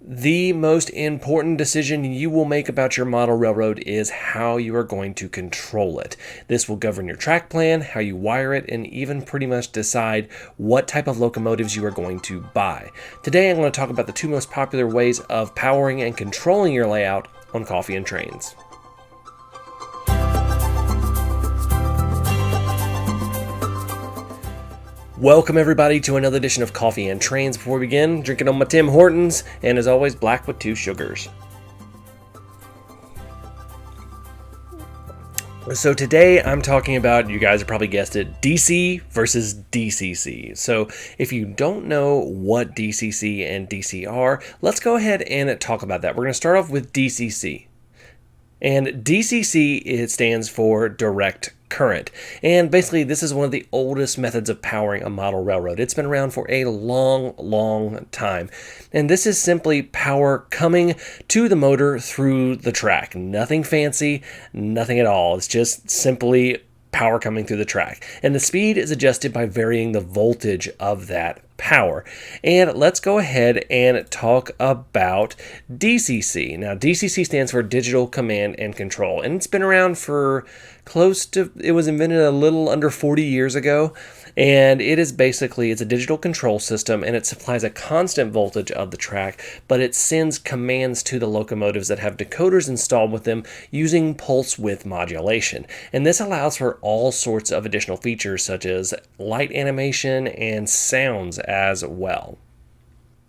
The most important decision you will make about your model railroad is how you are going to control it. This will govern your track plan, how you wire it, and even pretty much decide what type of locomotives you are going to buy. Today I'm going to talk about the two most popular ways of powering and controlling your layout on Coffee and Trains. Welcome everybody to another edition of Coffee and Trains. Before we begin, drinking on my Tim Hortons, and as always, black with 2 sugars. So today I'm talking about, you guys have probably guessed it, DC versus DCC. So if you don't know what DCC and DC are, let's go ahead and talk about that. We're going to start off with DCC. And DCC, it stands for direct current. And basically this is one of the oldest methods of powering a model railroad. It's been around for a long time. And this is simply power coming to the motor through the track. Nothing fancy, nothing at all. It's just simply power coming through the track. And the speed is adjusted by varying the voltage of that power. And let's go ahead and talk about DCC. Now, DCC stands for Digital Command and Control, and it's been around for it was invented a little under 40 years ago. And it is basically, it's a digital control system, and it supplies a constant voltage of the track, but it sends commands to the locomotives that have decoders installed with them using pulse width modulation. And this allows for all sorts of additional features such as light animation and sounds as well.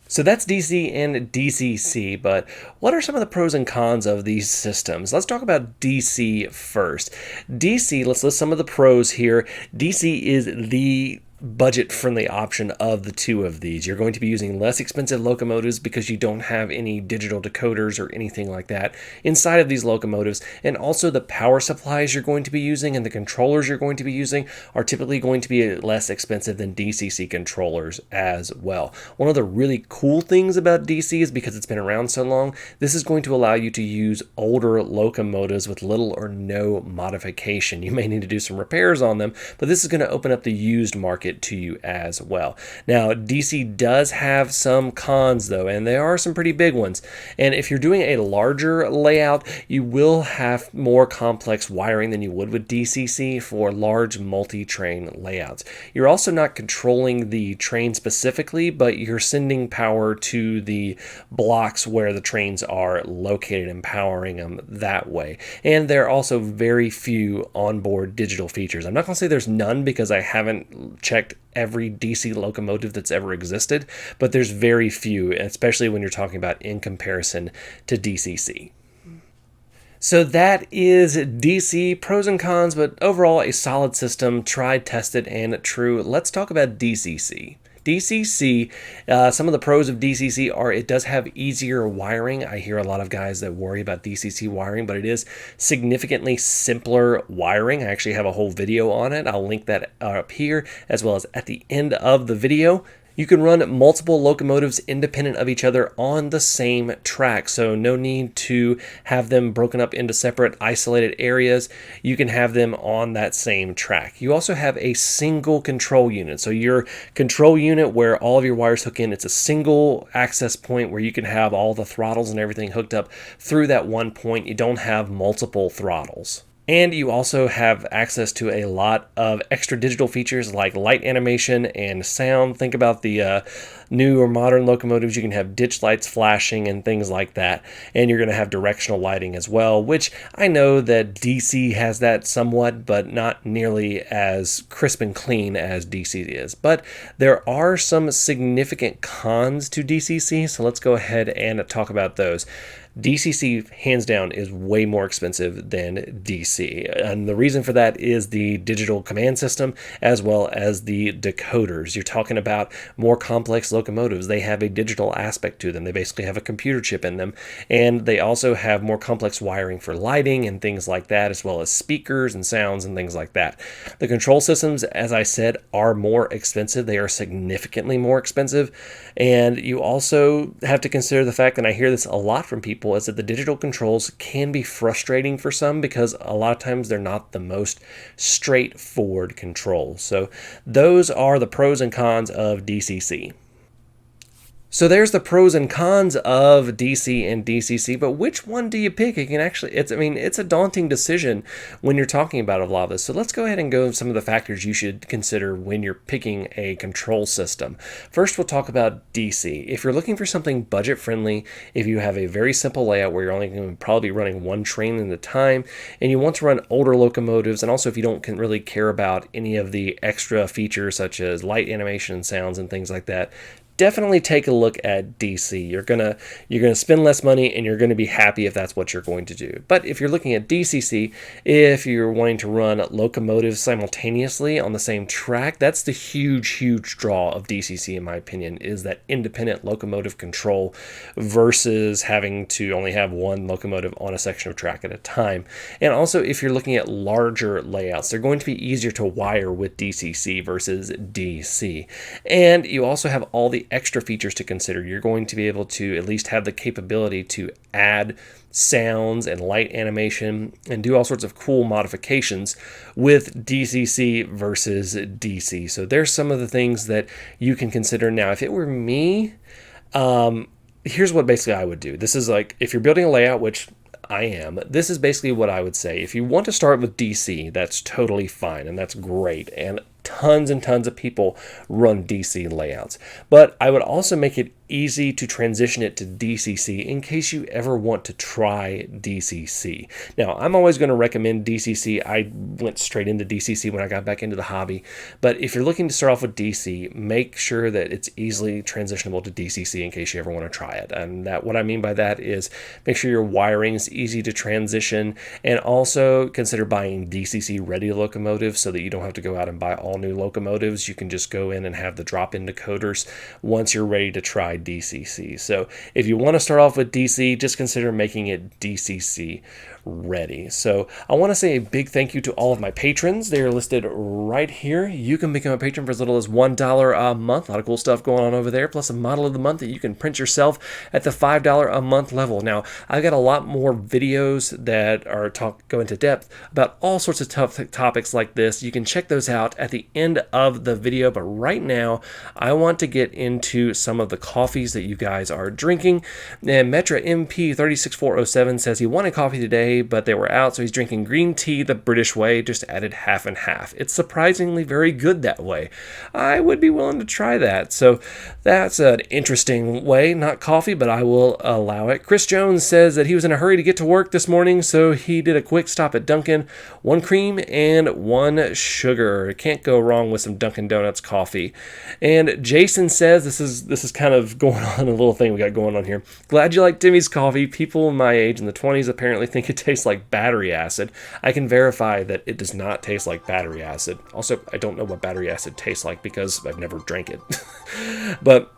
So that's DC and DCC, but what are some of the pros and cons of these systems? Let's talk about DC first. DC, let's list some of the pros here. DC is the budget-friendly option of the two of these. You're going to be using less expensive locomotives because you don't have any digital decoders or anything like that inside of these locomotives, and also the power supplies you're going to be using and the controllers you're going to be using are typically going to be less expensive than DCC controllers as well. One of the really cool things about DC is because it's been around so long, this is going to allow you to use older locomotives with little or no modification. You may need to do some repairs on them, but this is going to open up the used market to you as well. Now, DC does have some cons though, and there are some pretty big ones. And if you're doing a larger layout, you will have more complex wiring than you would with DCC for large multi-train layouts. You're also not controlling the train specifically, but you're sending power to the blocks where the trains are located and powering them that way. And there are also very few onboard digital features. I'm not going to say there's none because I haven't checked every DC locomotive that's ever existed, but there's very few, especially when you're talking about in comparison to DCC. So that is DC, pros and cons, but overall a solid system, tried, tested, and true. Let's talk about DCC. DCC, some of the pros of DCC are it does have easier wiring. I hear a lot of guys that worry about DCC wiring, but it is significantly simpler wiring. I actually have a whole video on it. I'll link that up here as well as at the end of the video. You can run multiple locomotives independent of each other on the same track, so no need to have them broken up into separate isolated areas. You can have them on that same track. You also have a single control unit. So your control unit where all of your wires hook in, it's a single access point where you can have all the throttles and everything hooked up through that one point. You don't have multiple throttles. And you also have access to a lot of extra digital features like light animation and sound. Think about the new or modern locomotives. You can have ditch lights flashing and things like that. And you're going to have directional lighting as well, which I know that DC has that somewhat, but not nearly as crisp and clean as DC is. But there are some significant cons to DCC, so let's go ahead and talk about those. DCC, hands down, is way more expensive than DC. And the reason for that is the digital command system as well as the decoders. You're talking about more complex locomotives. They have a digital aspect to them. They basically have a computer chip in them. And they also have more complex wiring for lighting and things like that, as well as speakers and sounds and things like that. The control systems, as I said, are more expensive. They are significantly more expensive. And you also have to consider the fact, and I hear this a lot from people, is that the digital controls can be frustrating for some because a lot of times they're not the most straightforward controls. So those are the pros and cons of DCC. So there's the pros and cons of DC and DCC, but which one do you pick? It can actually, it's a daunting decision when you're talking about a lot of this. So let's go ahead and go over some of the factors you should consider when you're picking a control system. First, we'll talk about DC. If you're looking for something budget friendly, if you have a very simple layout where you're only going to probably be running one train at a time, and you want to run older locomotives, and also if you don't really care about any of the extra features such as light animation sounds and things like that, definitely take a look at DC. You're gonna spend less money and you're gonna be happy if that's what you're going to do. But if you're looking at DCC, if you're wanting to run locomotives simultaneously on the same track, that's the huge draw of DCC in my opinion, is that independent locomotive control versus having to only have one locomotive on a section of track at a time. And also if you're looking at larger layouts, they're going to be easier to wire with DCC versus DC. And you also have all the extra features to consider. You're going to be able to at least have the capability to add sounds and light animation and do all sorts of cool modifications with DCC versus DC. So there's some of the things that you can consider. Now, if it were me, here's what basically I would do. This is like, if you're building a layout, which I am, this is basically what I would say. If you want to start with DC, that's totally fine and that's great. And tons and tons of people run DC layouts. But I would also make it easy to transition it to DCC in case you ever want to try DCC. Now, I'm always going to recommend DCC. I went straight into DCC when I got back into the hobby. But if you're looking to start off with DC, make sure that it's easily transitionable to DCC in case you ever want to try it. And that, what I mean by that is make sure your wiring is easy to transition, and also consider buying DCC ready locomotives so that you don't have to go out and buy all new locomotives. You can just go in and have the drop-in decoders once you're ready to try DCC. So if you want to start off with DC, just consider making it DCC ready. So I want to say a big thank you to all of my patrons. They are listed right here. You can become a patron for as little as $1 a month. A lot of cool stuff going on over there, plus a model of the month that you can print yourself at the $5 a month level. Now, I've got a lot more videos that are go into depth about all sorts of tough topics like this. You can check those out at the end of the video, but right now I want to get into some of the coffees that you guys are drinking. And Metra MP 36407 says he wanted coffee today, but they were out, so he's drinking green tea the British way, just added half and half. It's surprisingly very good that way. I would be willing to try that. So that's an interesting way, not coffee, but I will allow it. Chris Jones says that he was in a hurry to get to work this morning, so he did a quick stop at Dunkin', 1 cream and 1 sugar. Can't go wrong with some Dunkin' Donuts coffee. And Jason says, this is kind of going on, a little thing we got going on here. Glad you like Timmy's coffee. People my age in the 20s apparently think it tastes like battery acid. I can verify that it does not taste like battery acid. Also, I don't know what battery acid tastes like because I've never drank it. But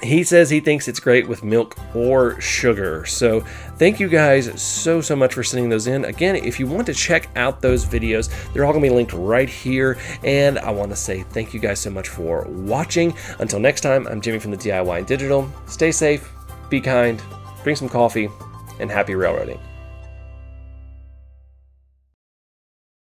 he says he thinks it's great with milk or sugar. So thank you guys so much for sending those in. Again, if you want to check out those videos, they're all going to be linked right here. And I want to say thank you guys so much for watching. Until next time, I'm Jimmy from the DIY and Digital. Stay safe, be kind, bring some coffee, and happy railroading.